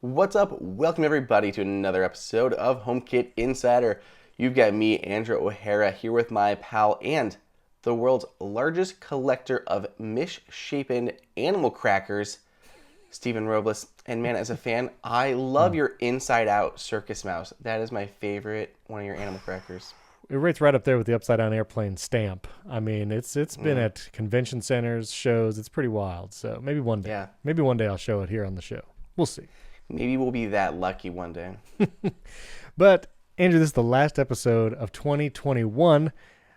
What's up? Welcome everybody to another episode of HomeKit Insider. You've got me, Andrew O'Hara, here with my pal and the world's largest collector of misshapen animal crackers, Stephen Robles. And man, as a fan, I love your Inside Out circus mouse. That is my favorite one of your animal crackers. It rates right up there with the upside down airplane stamp. I mean, it's been at convention centers, shows. It's pretty wild. So maybe one day, I'll show it here on the show. We'll see. Maybe we'll be that lucky one day. But Andrew, this is the last episode of 2021.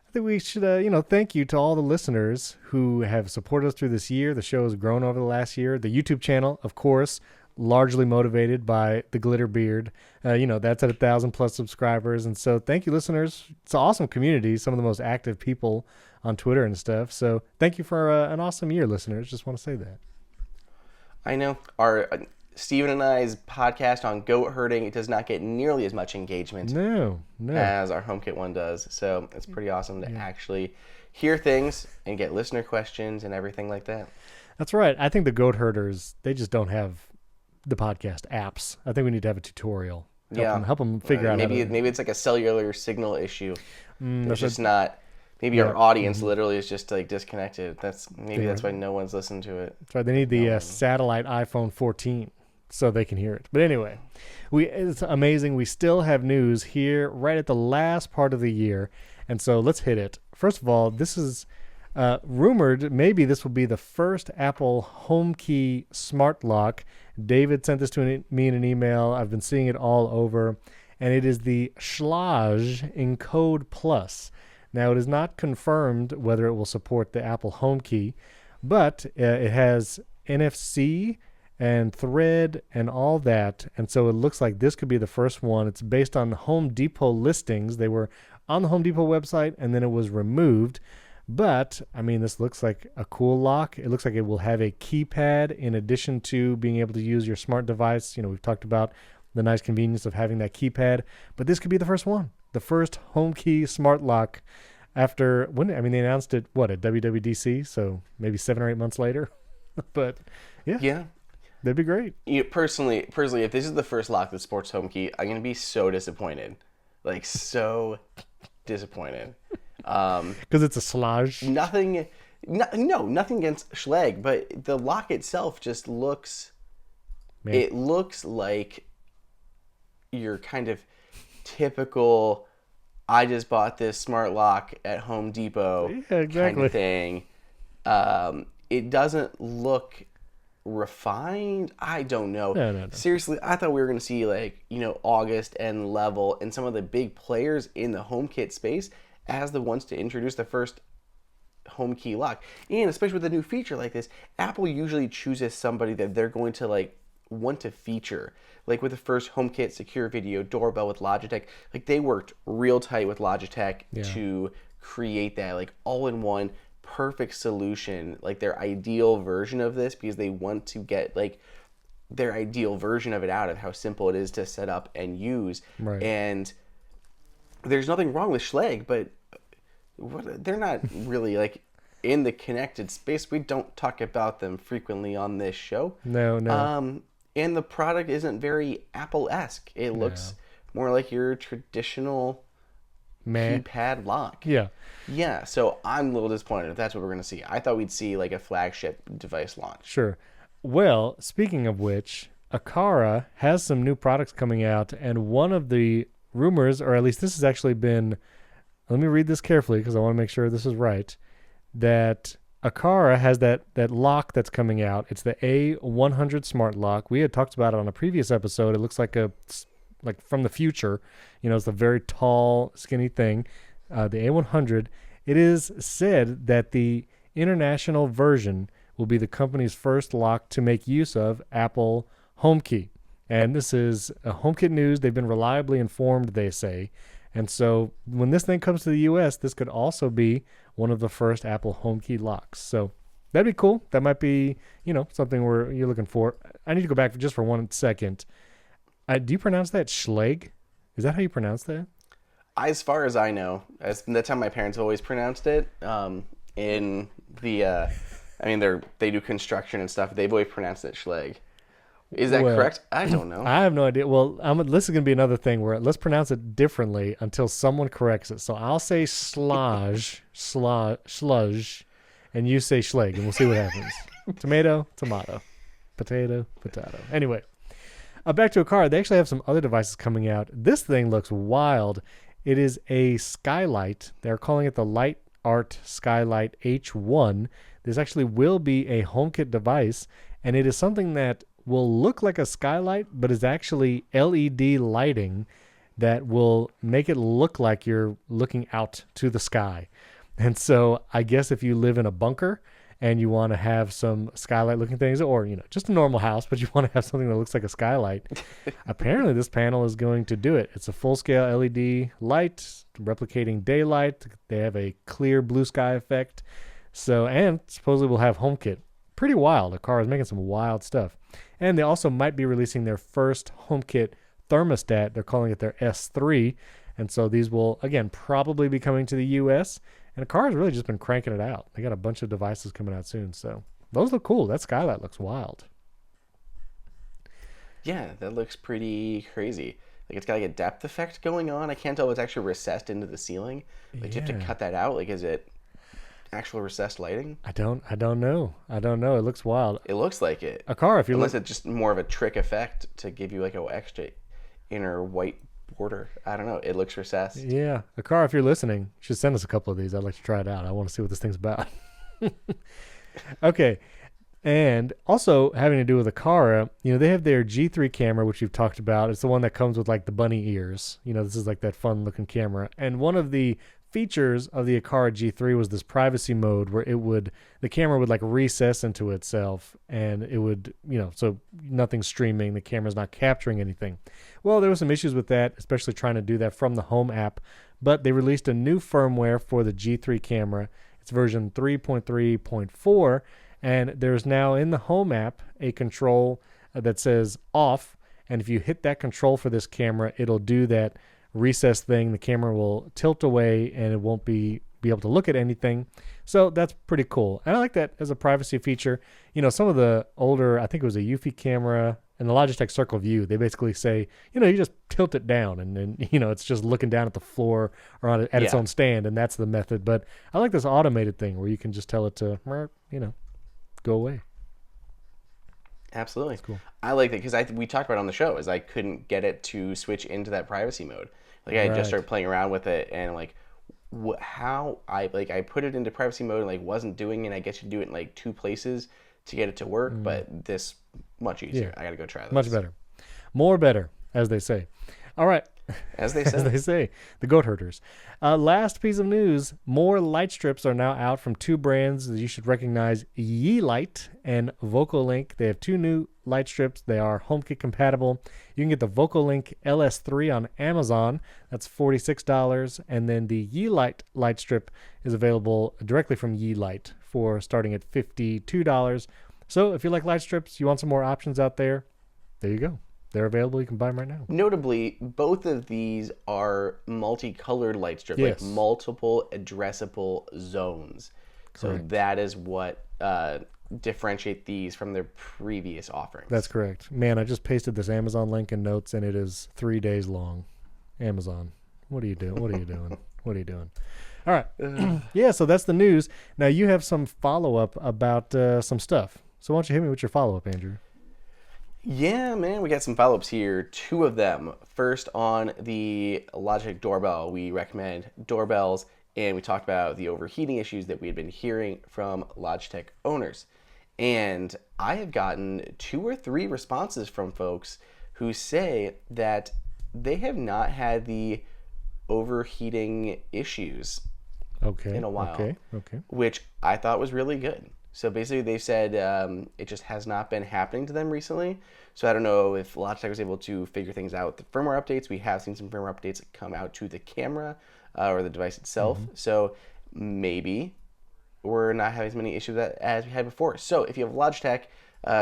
I think we should, thank you to all the listeners who have supported us through this year. The show has grown over the last year. The YouTube channel, of course, largely motivated by the glitter beard. That's at 1,000+ subscribers. And so thank you, listeners. It's an awesome community, some of the most active people on Twitter and stuff. So thank you for an awesome year, listeners. Just want to say that. I know. Our Stephen and I's podcast on goat herding, it does not get nearly as much engagement as our HomeKit one does. So it's pretty awesome to actually hear things and get listener questions and everything like that. That's right. I think the goat herders, they just don't have the podcast apps. I think we need to have a tutorial. Help them figure out. Maybe it's like a cellular signal issue. It's just not. Maybe our audience literally is just like disconnected. That's why no one's listened to it. That's right. They need the satellite iPhone 14 so they can hear it. But anyway, it's amazing. We still have news here right at the last part of the year, and so let's hit it. First of all, this is rumored. Maybe this will be the first Apple HomeKey smart lock. David sent this to me in an email. I've been seeing it all over, and it is the Schlage Encode Plus. Now, it is not confirmed whether it will support the Apple HomeKey, but it has NFC and Thread and all that, and so it looks like this could be the first one. It's based on Home Depot listings. They were on the Home Depot website, and then it was removed. But, I mean, this looks like a cool lock. It looks like it will have a keypad in addition to being able to use your smart device. We've talked about the nice convenience of having that keypad, but this could be the first one. The first HomeKey smart lock after, they announced it, at WWDC, so maybe 7 or 8 months later. But, yeah. That'd be great. Personally, if this is the first lock that sports HomeKey, I'm going to be so disappointed. Like, so disappointed. Because it's a Schlage. Nothing against Schlage, but the lock itself just looks... Man. It looks like your kind of typical, I just bought this smart lock at Home Depot kind of thing. It doesn't look refined. I don't know. No. Seriously, I thought we were going to see August and Level and some of the big players in the HomeKit space as the ones to introduce the first HomeKey lock. And especially with a new feature like this, Apple usually chooses somebody that they're going to want to feature. Like with the first HomeKit secure video doorbell with Logitech, they worked real tight with Logitech to create that all-in-one perfect solution, their ideal version of this, because they want to get their ideal version of it out of how simple it is to set up and use. Right. And there's nothing wrong with Schlage, but they're not really in the connected space. We don't talk about them frequently on this show. No. And the product isn't very Apple-esque. It looks more like your traditional keypad lock. Yeah, so I'm a little disappointed if that's what we're going to see. I thought we'd see a flagship device launch. Sure. Well, speaking of which, Aqara has some new products coming out, and one of the rumors, or at least this has actually been, let me read this carefully because I want to make sure this is right, that Aqara has that lock that's coming out. It's the A100 smart lock. We had talked about it on a previous episode. It looks like from the future. It's a very tall, skinny thing. The A100. It is said that the international version will be the company's first lock to make use of Apple HomeKey. And this is HomeKit news. They've been reliably informed, they say. And so when this thing comes to the U.S., this could also be one of the first Apple HomeKey locks. So that'd be cool. That might be, something you're looking for. I need to go back just for 1 second. Do you pronounce that Schlage? Is that how you pronounce that? As far as I know, that's how my parents always pronounced it. In the, they do construction and stuff. They've always pronounced it Schlage. Is that Well, correct? I don't know. I have no idea. Well, this is going to be another thing where let's pronounce it differently until someone corrects it. So I'll say Schlage, and you say Schlage, and we'll see what happens. Tomato, tomato. Potato, potato. Anyway, back to Aqara. They actually have some other devices coming out. This thing looks wild. It is a Skylight. They're calling it the Light Art Skylight H1. This actually will be a HomeKit device, and it is something that will look like a skylight, but is actually LED lighting that will make it look like you're looking out to the sky. And so I guess if you live in a bunker and you want to have some skylight looking things, or, just a normal house, but you want to have something that looks like a skylight, apparently this panel is going to do it. It's a full scale LED light replicating daylight. They have a clear blue sky effect. So, and supposedly we'll have HomeKit. Pretty wild. Aqara is making some wild stuff. And they also might be releasing their first HomeKit thermostat. They're calling it their S3. And so these will, again, probably be coming to the US. And Aqara has really just been cranking it out. They got a bunch of devices coming out soon. So those look cool. That skylight looks wild. Yeah, that looks pretty crazy. Like, it's got like a depth effect going on. I can't tell if it's actually recessed into the ceiling. Like, do you have to cut that out? Like, is it actual recessed lighting? I don't know. It looks wild. It looks like it. Aqara, if you Unless it's just more of a trick effect to give you like a extra inner white border. I don't know. It looks recessed. Yeah. Aqara, if you're listening, you should send us a couple of these. I'd like to try it out. I want to see what this thing's about. Okay. And also having to do with Aqara, they have their G3 camera, which you've talked about. It's the one that comes with like the bunny ears. This is like that fun looking camera. And one of the features of the Aqara G3 was this privacy mode where the camera would like recess into itself, and it would, so nothing's streaming, the camera's not capturing anything. Well, there were some issues with that, especially trying to do that from the Home app, but they released a new firmware for the G3 camera. It's version 3.3.4, and there's now in the Home app a control that says off, and if you hit that control for this camera, it'll do that recess thing. The camera will tilt away and it won't be able to look at anything. So that's pretty cool. And I like that as a privacy feature. Some of the older, I think it was a Eufy camera and the Logitech Circle View, they basically say, you just tilt it down and then, it's just looking down at the floor or at its own stand, and that's the method. But I like this automated thing where you can just tell it to, go away. Absolutely. That's cool. I like that because we talked about it on the show is I couldn't get it to switch into that privacy mode. Like, I just started playing around with it, and like, how I put it into privacy mode and like wasn't doing it. I guess you do it in like 2 places to get it to work, but this much easier. I got to go try this. Much better. More better, as they say. All right. As they say. As they say. The goat herders. Last piece of news. More light strips are now out from 2 brands that you should recognize, Yeelight and VocalLink. They have 2 new light strips. They are HomeKit compatible. You can get the VocalLink LS3 on Amazon. That's $46. And then the Yeelight light strip is available directly from Yeelight for starting at $52. So if you like light strips, you want some more options out there, there you go. They're available. You can buy them right now. Notably, both of these are multicolored light strips, Yes. like multiple addressable zones. Correct. So that is what differentiate these from their previous offerings. That's correct. Man, I just pasted this Amazon link in notes, and it is 3 days long. Amazon, what are you doing? What are you doing? What are you doing? All right. Yeah, so that's the news. Now, you have some follow-up about some stuff. So why don't you hit me with your follow-up, Andrew? Yeah, man, we got some follow-ups here. 2 of them. First, on the Logitech doorbell, we recommend doorbells, and we talked about the overheating issues that we had been hearing from Logitech owners. And I have gotten 2 or 3 responses from folks who say that they have not had the overheating issues in a while. Okay. Which I thought was really good. So basically they said it just has not been happening to them recently. So I don't know if Logitech was able to figure things out with the firmware updates. We have seen some firmware updates come out to the camera or the device itself. So maybe we're not having as many issues as we had before. So if you have Logitech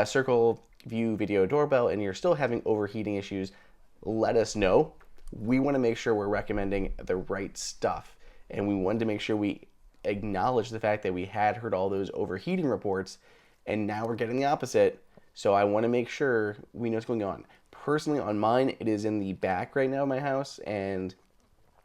Circle View Video Doorbell and you're still having overheating issues, let us know. We want to make sure we're recommending the right stuff. And we wanted to make sure we acknowledge the fact that we had heard all those overheating reports, and now we're getting the opposite. So I want to make sure we know what's going on. Personally, on mine, it is in the back right now of my house, and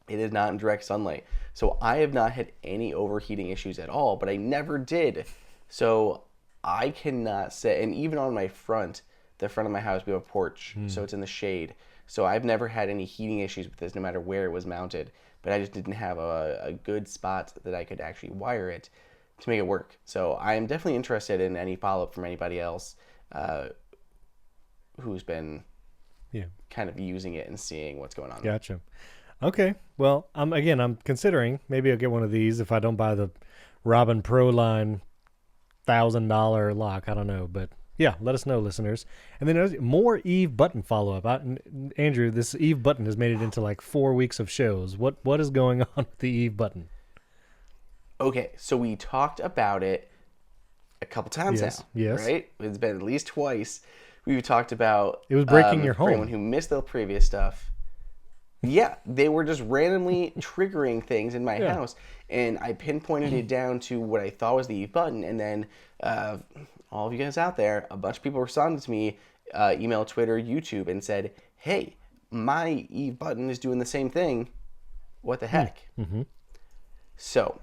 it is not in direct sunlight. So I have not had any overheating issues at all, but I never did. So I cannot say, and even on my front, the front of my house, we have a porch, so it's in the shade. So I've never had any heating issues with this, no matter where it was mounted. But I just didn't have a good spot that I could actually wire it to make it work. So I am definitely interested in any follow-up from anybody else who's been kind of using it and seeing what's going on. Gotcha. Okay. Well, I'm considering maybe I'll get one of these if I don't buy the Robin Pro line $1,000 lock. I don't know, but yeah, let us know, listeners. And then more Eve button follow-up. Andrew, this Eve button has made it into like 4 weeks of shows. What is going on with the Eve button? Okay, so we talked about it a couple times now. Yes. Right? It's been at least twice. We've talked about it was breaking your home. For anyone who missed the previous stuff. Yeah, they were just randomly triggering things in my house, and I pinpointed it down to what I thought was the Eve button, and then all of you guys out there, a bunch of people responded to me, email, Twitter, YouTube, and said, hey, my Eve button is doing the same thing. What the heck? Mm-hmm. So,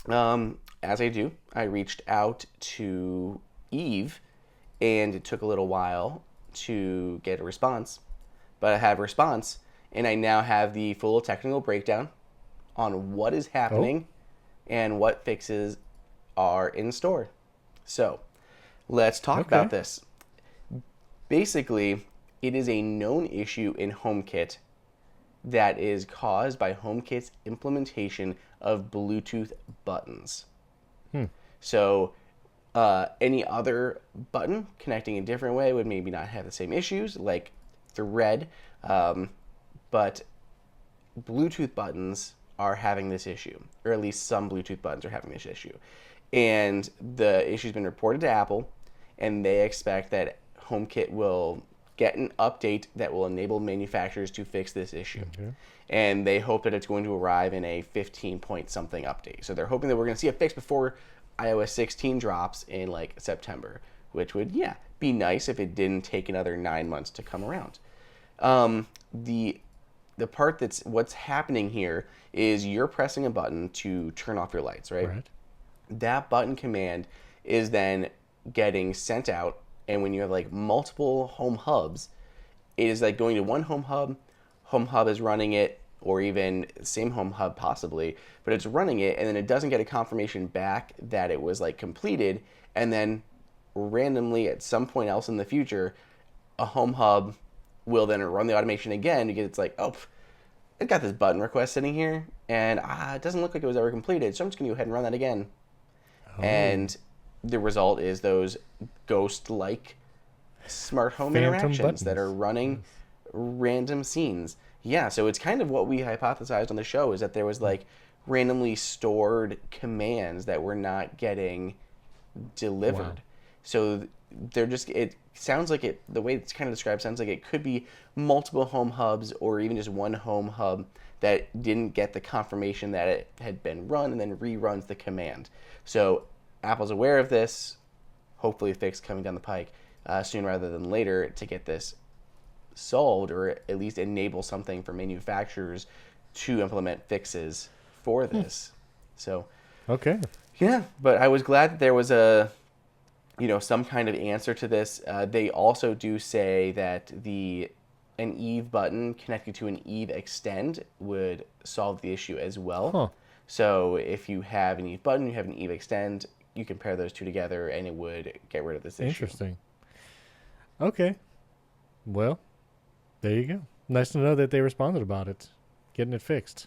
as I do, I reached out to Eve, and it took a little while to get a response, but I have a response, and I now have the full technical breakdown on what is happening and what fixes are in store. So, let's talk about this. Basically, it is a known issue in HomeKit that is caused by HomeKit's implementation of Bluetooth buttons. So, any other button connecting a different way would maybe not have the same issues, like Thread, but Bluetooth buttons are having this issue, or at least some Bluetooth buttons are having this issue. And the issue's been reported to Apple, and they expect that HomeKit will get an update that will enable manufacturers to fix this issue. And they hope that it's going to arrive in a 15-point-something update. So they're hoping that we're going to see a fix before iOS 16 drops in like September, which would, be nice if it didn't take another 9 months to come around. The part that's what's happening here is you're pressing a button to turn off your lights, right? That button command is then getting sent out, and when you have like multiple home hubs, it is like going to one home hub is running it, or even same home hub possibly, but it's running it, and then it doesn't get a confirmation back that it was like completed, and then randomly at some point else in the future, a home hub will then run the automation again because it's like, oh, I got this button request sitting here, and it doesn't look like it was ever completed, so I'm just going to go ahead and run that again. And the result is those ghost-like smart home Phantom interactions buttons that are running random scenes. Yeah, so it's kind of what we hypothesized on the show, is that there was like randomly stored commands that were not getting delivered. So they're just, it sounds like it, the way it's kind of described sounds like it could be multiple home hubs or even just one home hub that didn't get the confirmation that it had been run and then reruns the command. So Apple's aware of this, hopefully a fix coming down the pike sooner rather than later to get this solved, or at least enable something for manufacturers to implement fixes for this. So, yeah, but I was glad that there was some kind of answer to this. They also do say that an Eve button connected to an Eve extend would solve the issue as well. So if you have an Eve button, you have an Eve extend, you can pair those two together and it would get rid of this issue. Interesting. Okay. Well, there you go. Nice to know that they responded about it, getting it fixed.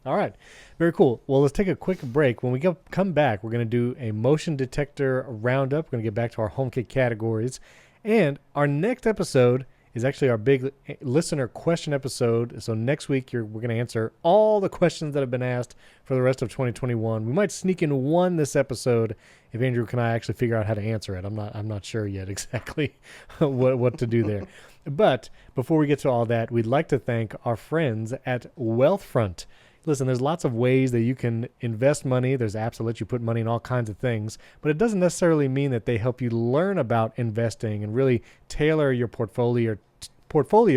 All right. Very cool. Well, let's take a quick break. When we come back, we're going to do a motion detector roundup. We're going to get back to our HomeKit categories. And our next episode is actually our big listener question episode. So next week, we're going to answer all the questions that have been asked for the rest of 2021. We might sneak in one this episode if Andrew and I actually figure out how to answer it. I'm not sure yet exactly what to do there. But before we get to all that, we'd like to thank our friends at Wealthfront. Listen, there's lots of ways that you can invest money. There's apps that let you put money in all kinds of things, but it doesn't necessarily mean that they help you learn about investing and really tailor your portfolio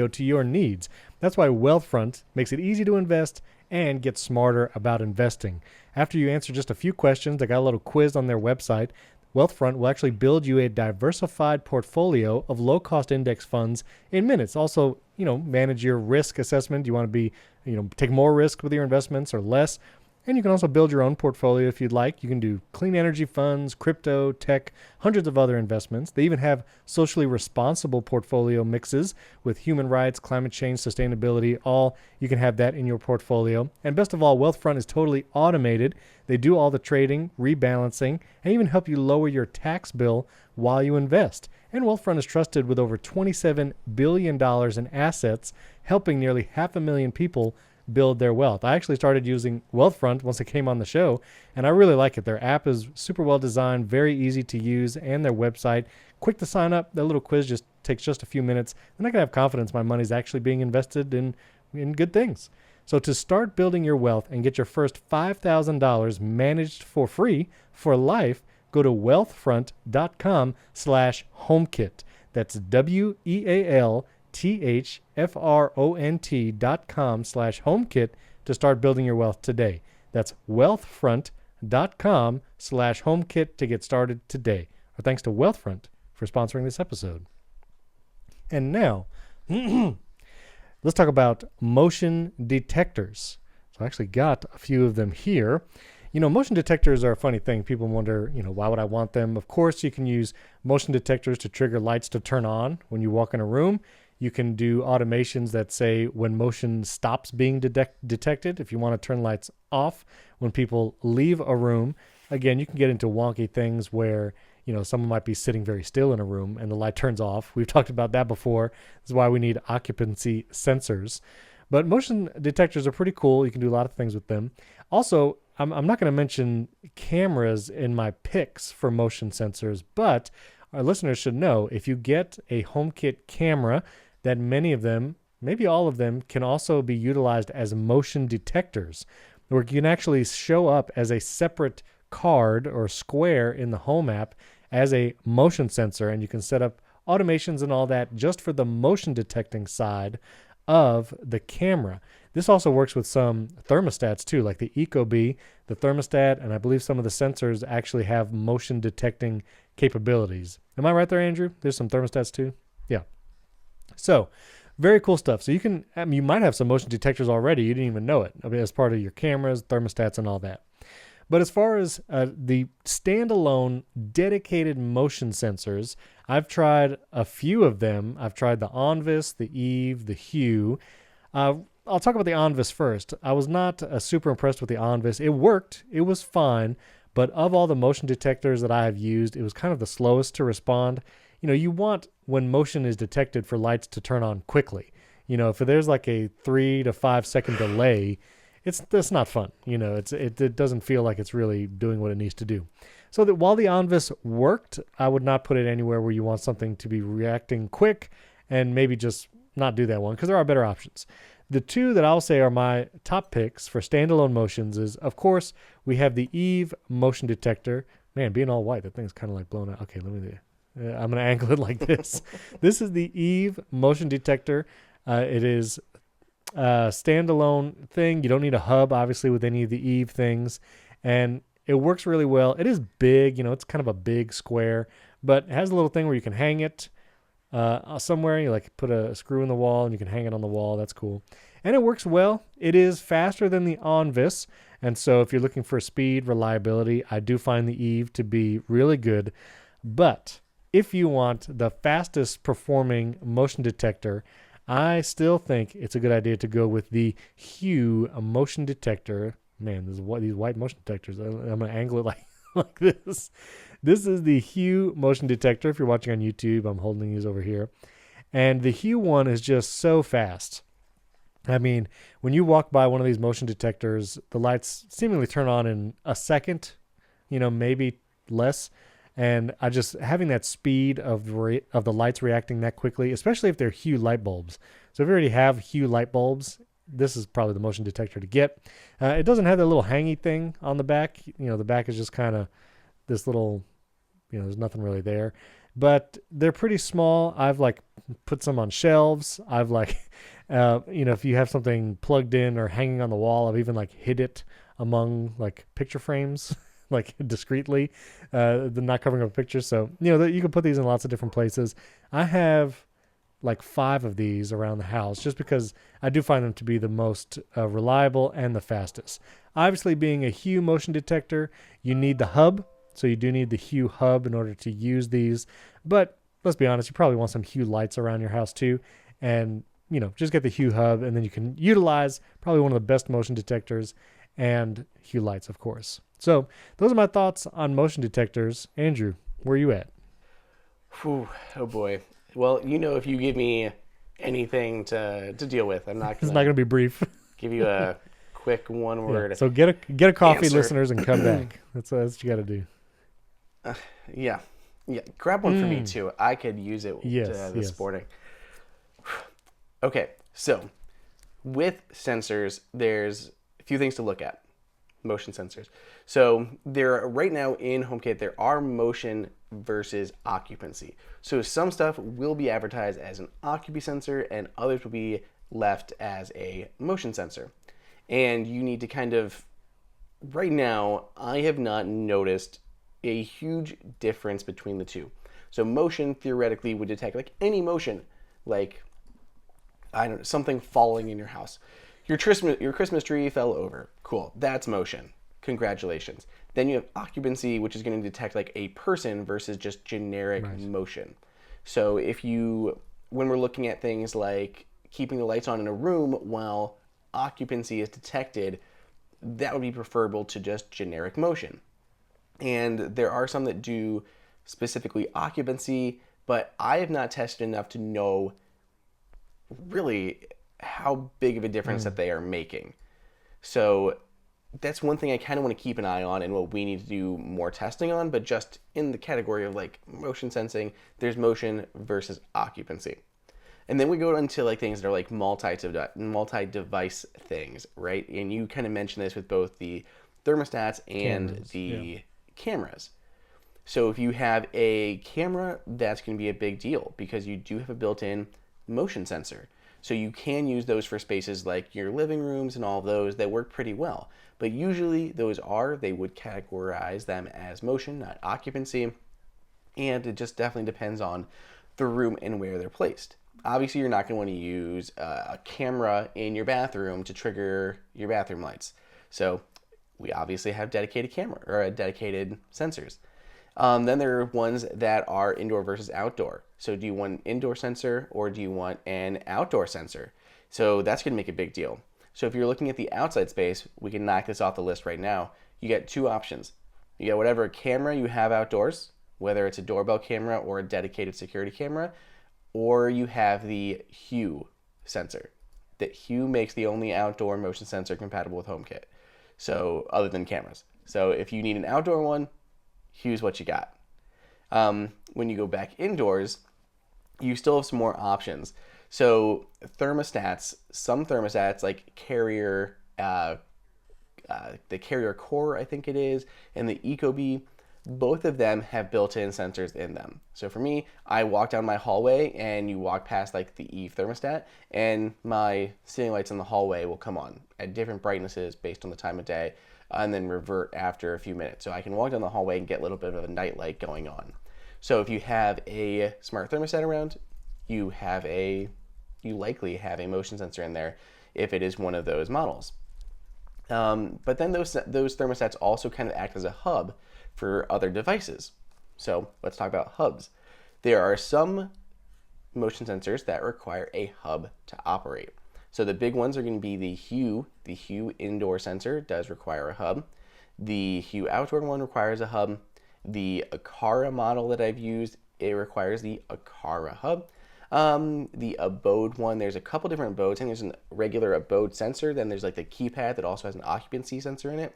to your needs. That's why Wealthfront makes it easy to invest and get smarter about investing. After you answer just a few questions, they got a little quiz on their website. Wealthfront will actually build you a diversified portfolio of low-cost index funds in minutes. Also, manage your risk assessment. Do you want to be, take more risk with your investments or less? And you can also build your own portfolio if you'd like. You can do clean energy funds, crypto, tech, hundreds of other investments. They even have socially responsible portfolio mixes with human rights, climate change, sustainability, all. You can have that in your portfolio. And best of all, Wealthfront is totally automated. They do all the trading, rebalancing, and even help you lower your tax bill while you invest. And Wealthfront is trusted with over $27 billion in assets, helping nearly 500,000 people build their wealth. I actually started using Wealthfront once it came on the show, and I really like it. Their app is super well designed, very easy to use, and their website, quick to sign up. Their little quiz just takes just a few minutes, and I can have confidence my money's actually being invested in good things. So to start building your wealth and get your first $5,000 managed for free for life, go to wealthfront.com/HomeKit. That's WEALTHFRONT.com/HomeKit to start building your wealth today. That's wealthfront.com/HomeKit to get started today. Our thanks to Wealthfront for sponsoring this episode. And now, let's talk about motion detectors. So I actually got a few of them here. Motion detectors are a funny thing. People wonder, why would I want them? Of course, you can use motion detectors to trigger lights to turn on when you walk in a room. You can do automations that say when motion stops being detected, if you want to turn lights off when people leave a room. Again, you can get into wonky things where, someone might be sitting very still in a room and the light turns off. We've talked about that before. This is why we need occupancy sensors. But motion detectors are pretty cool. You can do a lot of things with them. Also, I'm not going to mention cameras in my picks for motion sensors, but our listeners should know if you get a HomeKit camera, that many of them, maybe all of them, can also be utilized as motion detectors, where you can actually show up as a separate card or square in the Home app as a motion sensor, and you can set up automations and all that just for the motion detecting side of the camera. This also works with some thermostats too, like the Ecobee, the thermostat, and I believe some of the sensors actually have motion detecting capabilities. Am I right there, Andrew? There's some thermostats too? Yeah. So, very cool stuff. So you might have some motion detectors already. You didn't even know it. As part of your cameras, thermostats, and all that. But as far as the standalone dedicated motion sensors, I've tried a few of them. I've tried the Onvis, the Eve, the Hue. I'll talk about the Onvis first. I was not super impressed with the Onvis. It worked. It was fine. But of all the motion detectors that I have used, it was kind of the slowest to respond. You want, when motion is detected, for lights to turn on quickly. If there's like a 3 to 5 second delay, that's not fun. It doesn't feel like it's really doing what it needs to do. So that while the Onvis worked, I would not put it anywhere where you want something to be reacting quick, and maybe just not do that one, because there are better options. The two that I'll say are my top picks for standalone motions is, of course, we have the Eve motion detector. Man, being all white, that thing's kind of like blown out. Okay, I'm going to angle it like this. This is the Eve motion detector. It is a standalone thing. You don't need a hub, obviously, with any of the Eve things. And it works really well. It is big. It's kind of a big square, but it has a little thing where you can hang it somewhere. You put a screw in the wall and you can hang it on the wall. That's cool. And it works well. It is faster than the Onvis. And so if you're looking for speed, reliability, I do find the Eve to be really good. But if you want the fastest performing motion detector, I still think it's a good idea to go with the Hue motion detector. Man, these white motion detectors. I'm going to angle it like this. This is the Hue motion detector. If you're watching on YouTube, I'm holding these over here. And the Hue one is just so fast. I mean, when you walk by one of these motion detectors, the lights seemingly turn on in a second, maybe less. And having that speed of the lights reacting that quickly, especially if they're Hue light bulbs. So if you already have Hue light bulbs, this is probably the motion detector to get. It doesn't have that little hangy thing on the back. The back is just kind of this little, there's nothing really there. But they're pretty small. I've like put some on shelves. I've like, if you have something plugged in or hanging on the wall, I've even like hid it among like picture frames, like discreetly, not covering up pictures. So, you can put these in lots of different places. I have like 5 of these around the house just because I do find them to be the most reliable and the fastest. Obviously, being a Hue motion detector, you need the hub. So you do need the Hue hub in order to use these. But let's be honest, you probably want some Hue lights around your house too. And, just get the Hue hub and then you can utilize probably one of the best motion detectors and Hue lights, of course. So those are my thoughts on motion detectors. Andrew, where are you at? Whew, oh boy. Well, if you give me anything to deal with, I'm not It's not going to be brief. give you a quick one word. Yeah, so get a coffee, answer. Listeners, and come back. That's what you got to do. Yeah. Grab one for me too. I could use it this morning. Okay, so with sensors, there's a few things to look at. Motion sensors. So right now in HomeKit, there are motion versus occupancy. So some stuff will be advertised as an occupancy sensor and others will be left as a motion sensor. And you need to kind of, right now, I have not noticed a huge difference between the two. So motion theoretically would detect like any motion, like something falling in your house. Your Christmas tree fell over. Cool. That's motion. Congratulations. Then you have occupancy, which is going to detect like a person versus just generic motion. So when we're looking at things like keeping the lights on in a room while occupancy is detected, that would be preferable to just generic motion. And there are some that do specifically occupancy, but I have not tested enough to know really how big of a difference that they are making. So that's one thing I kind of want to keep an eye on and what we need to do more testing on, but just in the category of like motion sensing, there's motion versus occupancy. And then we go into like things that are like multi-device things, right? And you kind of mentioned this with both the thermostats and the cameras. So if you have a camera, that's going to be a big deal because you do have a built-in motion sensor. So you can use those for spaces like your living rooms and all of those that work pretty well. But usually they would categorize them as motion, not occupancy. And it just definitely depends on the room and where they're placed. Obviously, you're not going to want to use a camera in your bathroom to trigger your bathroom lights. So we obviously have dedicated camera or dedicated sensors. Then there are ones that are indoor versus outdoor. So do you want an indoor sensor or do you want an outdoor sensor? So that's going to make a big deal. So if you're looking at the outside space, we can knock this off the list right now. You get 2 options. You get whatever camera you have outdoors, whether it's a doorbell camera or a dedicated security camera, or you have the Hue sensor. That Hue makes the only outdoor motion sensor compatible with HomeKit. So other than cameras. So if you need an outdoor one, Hue's what you got. When you go back indoors, you still have some more options. So some thermostats like Carrier, the Carrier Core, I think it is, and the Ecobee, both of them have built-in sensors in them. So for me, I walk down my hallway and you walk past like the Eve thermostat and my ceiling lights in the hallway will come on at different brightnesses based on the time of day and then revert after a few minutes. So I can walk down the hallway and get a little bit of a night light going on. So if you have a smart thermostat around, you likely have a motion sensor in there if it is one of those models. But then those thermostats also kind of act as a hub for other devices. So let's talk about hubs. There are some motion sensors that require a hub to operate. So the big ones are going to be the Hue. The Hue indoor sensor does require a hub. The Hue outdoor one requires a hub. The Aqara model that I've used, it requires the Aqara hub. The Abode one, there's a couple different abodes. I think there's a regular Abode sensor. Then there's like the keypad that also has an occupancy sensor in it.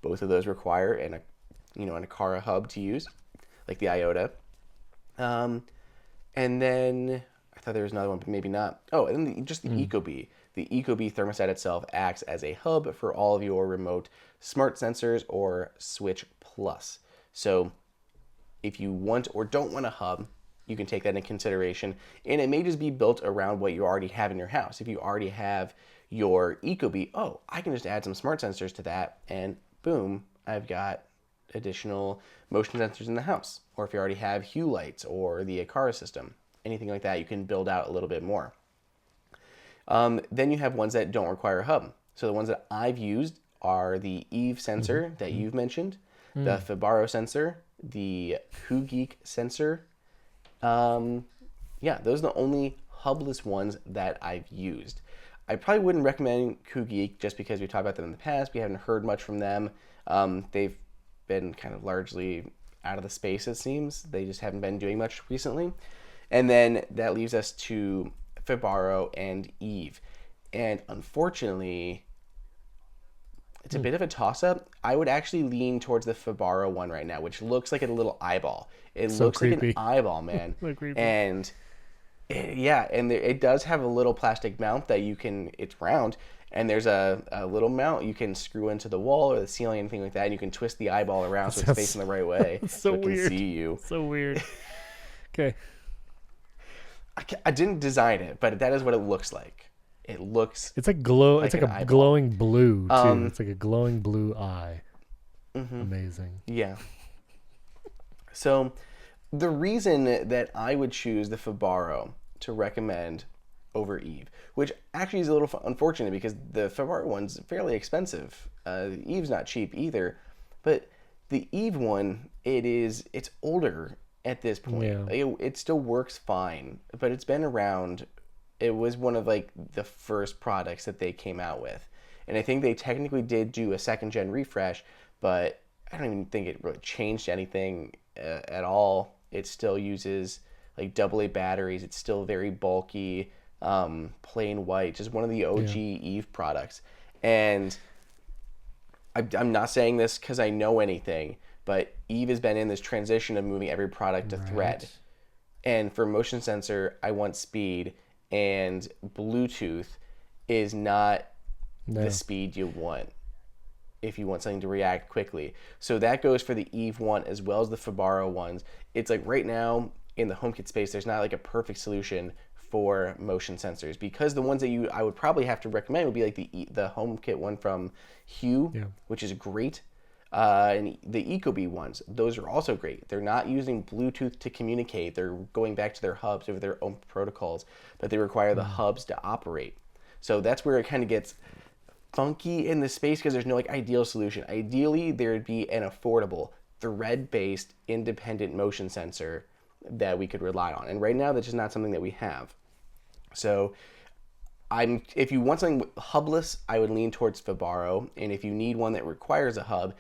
Both of those require an Aqara hub to use, like the Iota. And then I thought there was another one, but maybe not. Oh, and then just the Ecobee. The Ecobee thermostat itself acts as a hub for all of your remote smart sensors or Switch Plus. So if you want or don't want a hub, you can take that into consideration. And it may just be built around what you already have in your house. If you already have your Ecobee, oh, I can just add some smart sensors to that, and boom, I've got additional motion sensors in the house. Or if you already have Hue lights or the Aqara system, anything like that, you can build out a little bit more. Then you have ones that don't require a hub. So the ones that I've used are the Eve sensor that you've mentioned, the Fibaro sensor, the HomeKit sensor. Yeah, those are the only hubless ones that I've used. I probably wouldn't recommend HomeKit just because we talked about them in the past. We haven't heard much from them. They've been kind of largely out of the space, it seems. They just haven't been doing much recently. And then that leaves us to Fibaro and Eve. And unfortunately, it's a bit of a toss-up. I would actually lean towards the Fibaro one right now, which looks like a little eyeball. It So looks like creepy. an eyeball, man. So creepy. And it does have a little plastic mount that you can, it's round, and there's a little mount you can screw into the wall or the ceiling, anything like that, and you can twist the eyeball around so it's facing the right way so it can weird. see you. So weird. Okay. I didn't design it, but that is what it looks like. It looks It's like glow. like It's like an a eyeball. glowing blue too. It's like a glowing blue eye. Amazing. Yeah. So the reason that I would choose the Fibaro to recommend over Eve, which actually is a little unfortunate because the Fibaro one's fairly expensive. Eve's not cheap either, but the Eve one, it's older at this point. Yeah. It still works fine, but it's been around. It was one of like the first products that they came out with. And I think they technically did do a second gen refresh, but I don't even think it really changed anything at all. It still uses like AA batteries. It's still very bulky, plain white, just one of the OG Eve products. And I'm not saying this because I know anything, but Eve has been in this transition of moving every product to thread. And for motion sensor, I want speed, and Bluetooth is not the speed you want if you want something to react quickly. So that goes for the Eve one as well as the Fibaro ones. It's like right now in the HomeKit space, there's not like a perfect solution for motion sensors, because the ones that I would probably have to recommend would be like the HomeKit one from Hue, which is great. And the Ecobee ones, those are also great. They're not using Bluetooth to communicate. They're going back to their hubs over their own protocols, but they require the hubs to operate. So that's where it kind of gets funky in the space because there's no like ideal solution. Ideally, there would be an affordable thread-based independent motion sensor that we could rely on. And right now, that's just not something that we have. So if you want something hubless, I would lean towards Fibaro. And if you need one that requires a hub,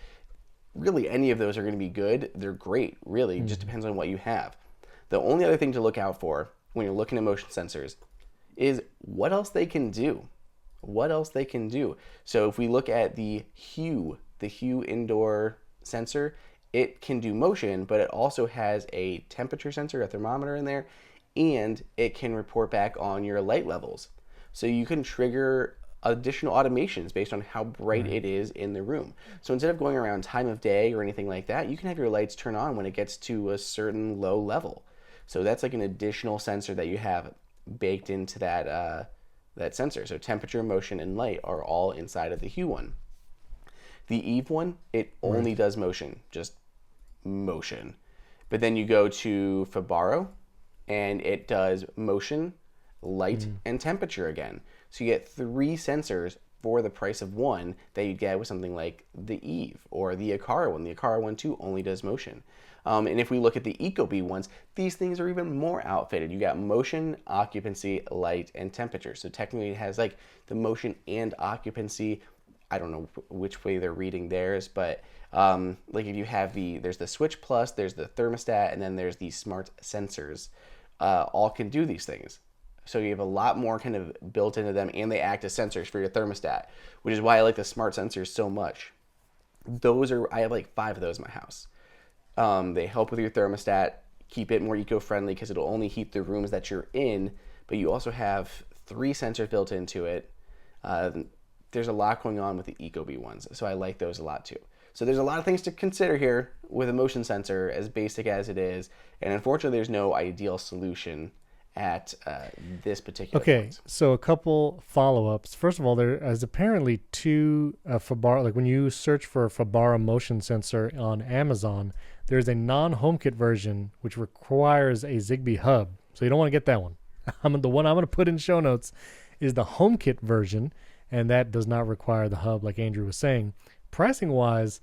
really any of those are going to be good. They're great, really. It just depends on what you have. The only other thing to look out for when you're looking at motion sensors is what else they can do. What else they can do. So if we look at the Hue indoor sensor, it can do motion, but it also has a temperature sensor, a thermometer in there, and it can report back on your light levels. So you can trigger additional automations based on how bright it is in the room. So instead of going around time of day or anything like that, you can have your lights turn on when it gets to a certain low level. So that's like an additional sensor that you have baked into that sensor. So temperature, motion, and light are all inside of the Hue one. The Eve one, it only does motion, just motion. But then you go to Fibaro, and it does motion, light, and temperature again. So you get 3 sensors for the price of one that you'd get with something like the Eve or the Aqara one. The Aqara one too only does motion. And if we look at the Ecobee ones, these things are even more outfitted. You got motion, occupancy, light, and temperature. So technically it has like the motion and occupancy. I don't know which way they're reading theirs, but like if you have there's the Switch Plus, there's the thermostat, and then there's the smart sensors. All can do these things. So you have a lot more kind of built into them, and they act as sensors for your thermostat, which is why I like the smart sensors so much. I have like 5 of those in my house. They help with your thermostat, keep it more eco-friendly because it'll only heat the rooms that you're in. but you also have 3 sensors built into it. There's a lot going on with the Ecobee ones, so I like those a lot too. So there's a lot of things to consider here with a motion sensor, as basic as it is, and unfortunately there's no ideal solution at this particular point. So a couple follow-ups. First of all, there is apparently 2 Fabara, like when you search for a Fabara motion sensor on Amazon, there's a non-HomeKit version which requires a Zigbee hub, so you don't want to get that one. The one I'm going to put in show notes is the HomeKit version, and that does not require the hub like Andrew was saying. Pricing wise,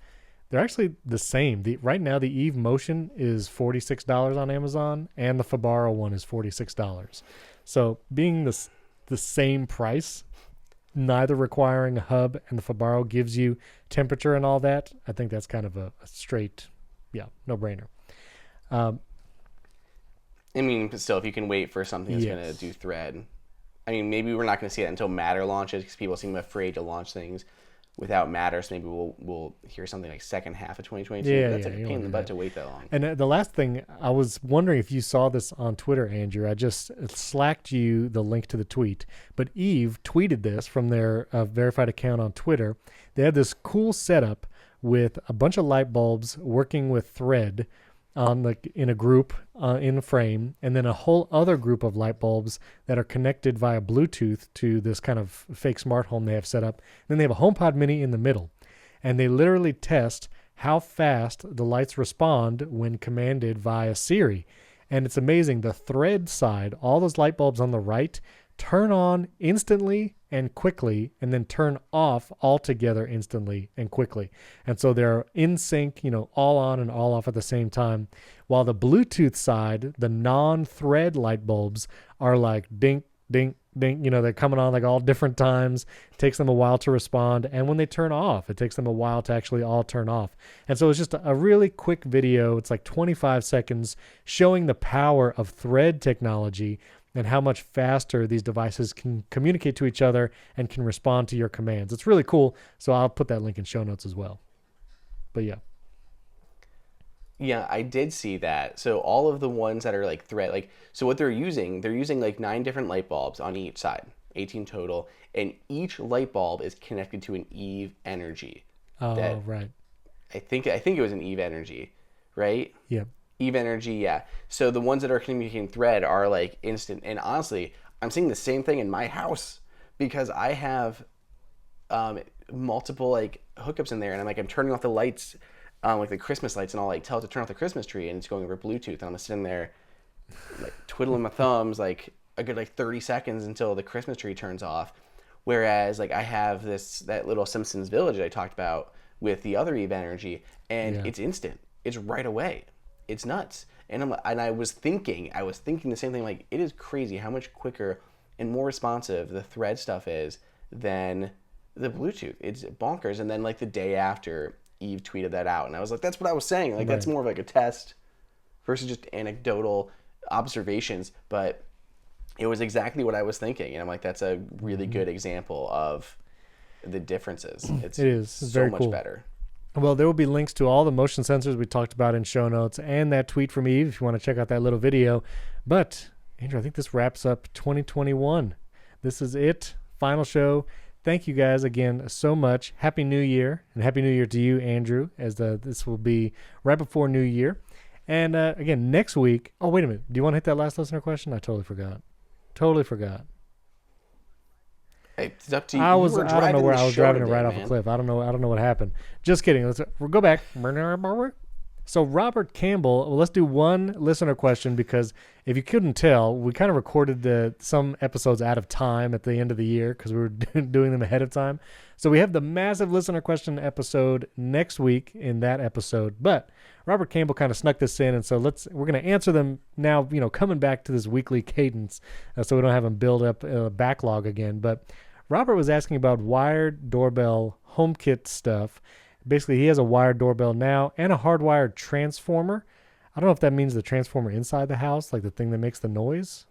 they're actually the same. Right now, the Eve Motion is $46 on Amazon, and the Fabara one is $46. So being the same price, neither requiring a hub, and the Fabara gives you temperature and all that, I think that's kind of a straight, no-brainer. I mean, but still, if you can wait for something that's going to do thread. I mean, maybe we're not going to see that until Matter launches because people seem afraid to launch things without Matter. So maybe we'll hear something like second half of 2022. Yeah, that's like a pain in the butt to wait that long. And the last thing, I was wondering if you saw this on Twitter, Andrew. I just slacked you the link to the tweet. But Eve tweeted this from their verified account on Twitter. They had this cool setup with a bunch of light bulbs working with thread in a group in a frame, and then a whole other group of light bulbs that are connected via Bluetooth to this kind of fake smart home they have set up. Then they have a HomePod Mini in the middle, and they literally test how fast the lights respond when commanded via Siri. And it's amazing. The thread side, all those light bulbs on the right, turn on instantly and quickly, and then turn off altogether instantly and quickly. And so they're in sync, all on and all off at the same time. While the Bluetooth side, the non-thread light bulbs are like ding, ding, ding. They're coming on like all different times. It takes them a while to respond. And when they turn off, it takes them a while to actually all turn off. And so it's just a really quick video. It's like 25 seconds showing the power of thread technology and how much faster these devices can communicate to each other and can respond to your commands. It's really cool. So I'll put that link in show notes as well. But yeah. Yeah, I did see that. So all of the ones that are like thread, so what they're using like 9 different light bulbs on each side, 18 total, and each light bulb is connected to an Eve Energy. Oh, right. I think it was an Eve Energy, right? Yeah. Eve Energy, yeah. So the ones that are communicating thread are like instant. And honestly, I'm seeing the same thing in my house because I have multiple like hookups in there, and I'm turning off the lights, like the Christmas lights, and I'll like tell it to turn off the Christmas tree, and it's going over Bluetooth, and I'm sitting there like twiddling my thumbs like a good 30 seconds until the Christmas tree turns off. Whereas like I have that little Simpsons Village I talked about with the other Eve Energy, and it's instant. It's right away. It's nuts. And I was thinking the same thing, like it is crazy how much quicker and more responsive the thread stuff is than the Bluetooth. It's bonkers. And then like the day after, Eve tweeted that out, and I was like, that's what I was saying. Like that's more of like a test versus just anecdotal observations, but it was exactly what I was thinking. And I'm like, that's a really good example of the differences. It is so very much cool. better. Well, there will be links to all the motion sensors we talked about in show notes and that tweet from Eve if you want to check out that little video. But, Andrew, I think this wraps up 2021. This is it. Final show. Thank you guys again so much. Happy New Year. And Happy New Year to you, Andrew, as this will be right before New Year. And, again, next week. Oh, wait a minute. Do you want to hit that last listener question? I totally forgot. It's up to you. I don't know where I was driving it right off man. a cliff. I don't know what happened. Just kidding. We'll go back. So Robert Campbell, let's do one listener question because if you couldn't tell, we kind of recorded some episodes out of time at the end of the year because we were doing them ahead of time. So we have the massive listener question episode next week in that episode. But Robert Campbell kind of snuck this in, and so we're going to answer them now, coming back to this weekly cadence so we don't have them build up a backlog again. But Robert was asking about wired doorbell HomeKit stuff. Basically, he has a wired doorbell now and a hardwired transformer. I don't know if that means the transformer inside the house, like the thing that makes the noise.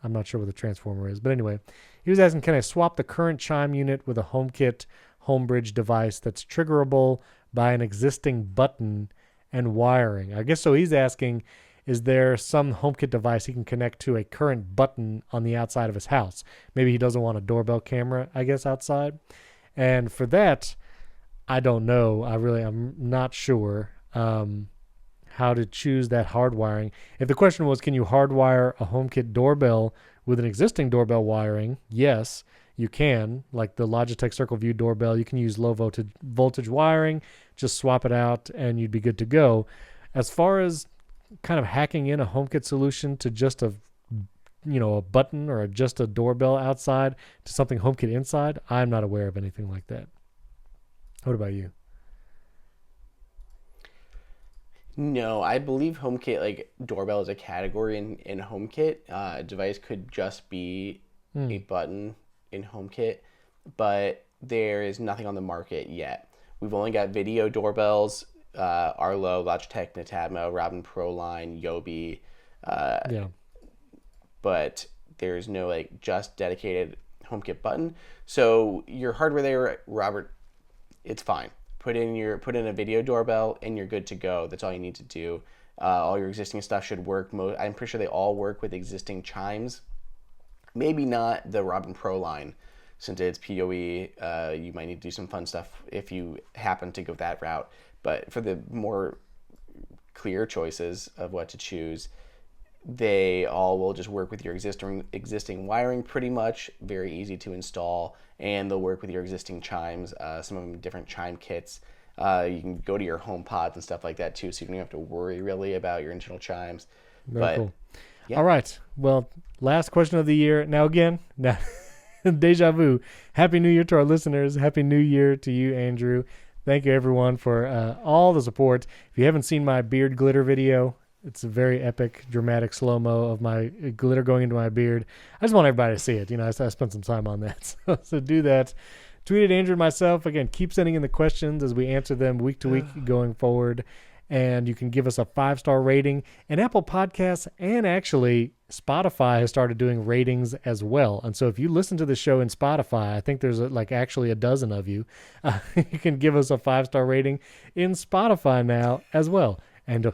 I'm not sure what the transformer is. But anyway, he was asking, can I swap the current chime unit with a HomeKit HomeBridge device that's triggerable by an existing button and wiring? I guess so. He's asking is there some HomeKit device he can connect to a current button on the outside of his house? Maybe he doesn't want a doorbell camera, I guess, outside. And for that, I don't know. I'm not sure how to choose that hardwiring. If the question was, can you hardwire a HomeKit doorbell with an existing doorbell wiring? Yes, you can. Like the Logitech Circle View doorbell, you can use low voltage wiring, just swap it out, and you'd be good to go. As far as kind of hacking in a HomeKit solution to just a button or just a doorbell outside to something HomeKit inside, I'm not aware of anything like that. What about you? No, I believe HomeKit, like doorbell is a category in HomeKit. A device could just be a button in HomeKit, but there is nothing on the market yet. We've only got video doorbells, Arlo, Logitech, Netatmo, Robin Pro line, Yobi, but there's no like just dedicated HomeKit button. So your hardware there, Robert, it's fine. Put in a video doorbell and you're good to go. That's all you need to do. All your existing stuff should work. I'm pretty sure they all work with existing chimes. Maybe not the Robin Pro line, since it's PoE. You might need to do some fun stuff if you happen to go that route. But for the more clear choices of what to choose, they all will just work with your existing wiring pretty much. Very easy to install, and they'll work with your existing chimes. Some of them different chime kits. You can go to your home pods and stuff like that too, so you don't have to worry really about your internal chimes. Very cool. Yeah. All right. Well, last question of the year. Now again, deja vu. Happy New Year to our listeners. Happy New Year to you, Andrew. Thank you everyone for all the support. If you haven't seen my beard glitter video, it's a very epic, dramatic slow-mo of my glitter going into my beard. I just want everybody to see it. I spent some time on that. So do that. Tweet at Andrew and myself. Again, keep sending in the questions as we answer them week to week going forward. And you can give us a 5-star rating. And Apple Podcasts and actually Spotify has started doing ratings as well. And so if you listen to the show in Spotify, I think there's actually a dozen of you. You can give us a 5-star rating in Spotify now as well. And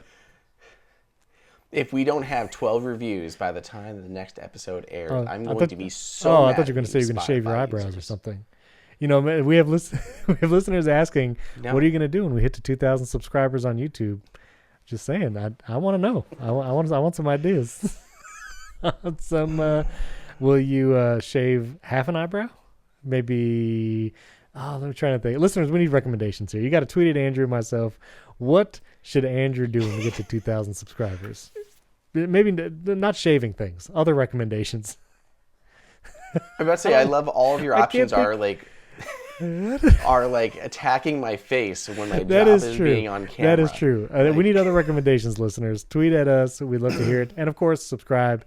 if we don't have 12 reviews by the time the next episode airs, I'm going to be so Oh, mad I thought you were going to say you're going to shave your eyebrows or something. We have listeners asking, what are you going to do when we hit to 2,000 subscribers on YouTube? Just saying, I want to know. I want some ideas. Will you shave half an eyebrow? Maybe, let me try to think. Listeners, we need recommendations here. You got to tweet at Andrew and myself. What should Andrew do when we get to 2,000 subscribers? Maybe not shaving things. Other recommendations. I'm about to say, I love all of your options are attacking my face when my job is being on camera. That is true. We need other recommendations, listeners. Tweet at us. We'd love to hear it. And of course, subscribe.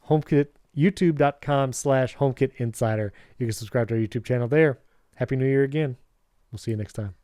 HomeKit, youtube.com/HomeKit Insider. You can subscribe to our YouTube channel there. Happy New Year again. We'll see you next time.